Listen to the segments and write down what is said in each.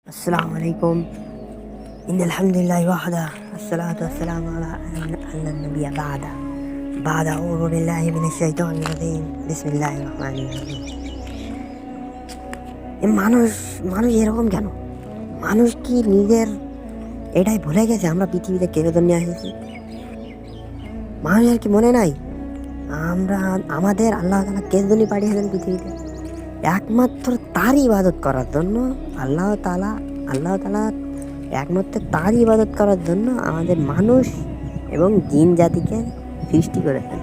السلام عليكم. إن الحمد لله وحده الصلاة والسلام على النبي بعد أعوذ بالله من الشيطان الرجيم بسم الله الرحمن الرحيم. মানুষ মানুষ এরকম কেন? মানুষ কি নিজের এটাই ভুলে গেছে আমরা পৃথিবীতে কেন নিয়ে এসেছি? মানুষের কি মনে নাই আমাদের আল্লাহ তাআলা কেন পাঠিয়েছেন পৃথিবীতে? একমাত্র তারই ইবাদত করার জন্য। আল্লাহ তাআলা একমাত্র তারই ইবাদত করার জন্য আমাদের মানুষ এবং জিন জাতিকে সৃষ্টি করেছেন।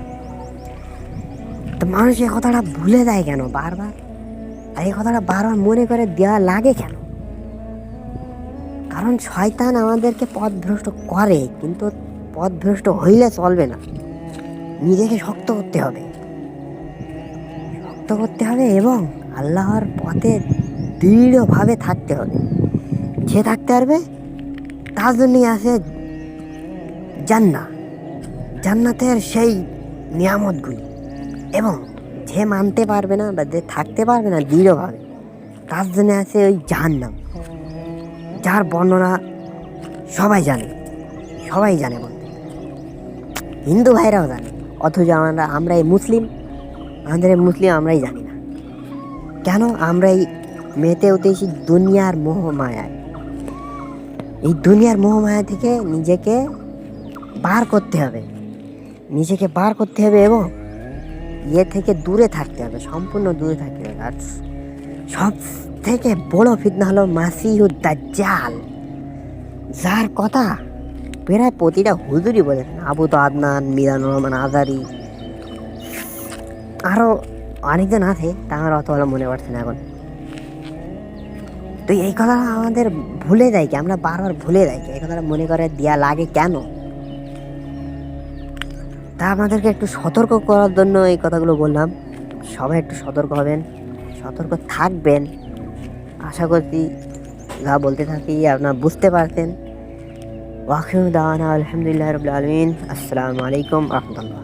তো মানুষ এই কথাটা ভুলে যায় কেন বারবার? আর এই কথাটা বারবার মনে করে দেওয়া লাগে কেন? কারণ শয়তান আমাদেরকে পথভ্রষ্ট করে, কিন্তু পথভ্রষ্ট হইলে চলবে না। নিজেকে শক্ত করতে হবে এবং আল্লাহর পথে দৃঢ়ভাবে থাকতে হবে। যে থাকতে পারবে তার জন্যই আছে জান্নাতের সেই নিয়ামতগুলি। এবং যে মানতে পারবে না বা যে থাকতে পারবে না দৃঢ়ভাবে, তার জন্য আছে ওই জাহান্নাম, যার বর্ণনা সবাই জানে বলতে হিন্দু ভাইরাও জানে, অথচ আমরা এই মুসলিম আমরাই জানি না কেন। আমরা এই মেতে উঠেছি দুনিয়ার মোহমায়ায়। এই দুনিয়ার মোহমায়া থেকে নিজেকে বার করতে হবে এবং থেকে দূরে থাকতে হবে, সম্পূর্ণ দূরে থাকতে হবে। আর সব থেকে বড় ফিতনা হলো মাসিহুদ দাজ্জাল, যার কথা প্রায় প্রতিটা হুজুরই বলেছেন। আবু তো আদনান, মিজানুর রহমান আজারি, আরও অনেকজন আছে, তা আমার অত ভালো মনে পড়ছে না এখন। তো এই কথাটা আমাদের ভুলে যায় কি? আমরা বারবার ভুলে যাই কি? এই কথাটা মনে করে দেওয়া লাগে কেন? তা আমাদেরকে একটু সতর্ক করার জন্য এই কথাগুলো বললাম। সবাই একটু সতর্ক হবেন, সতর্ক থাকবেন। আশা করছি যা বলতে থাকি আপনারা বুঝতে পারছেন। ওয়াখিরু দাওয়ানা আলহামদুলিল্লাহি রাব্বিল আলামিন। আসসালামু আলাইকুম ওয়া রাহমাতুল্লাহ।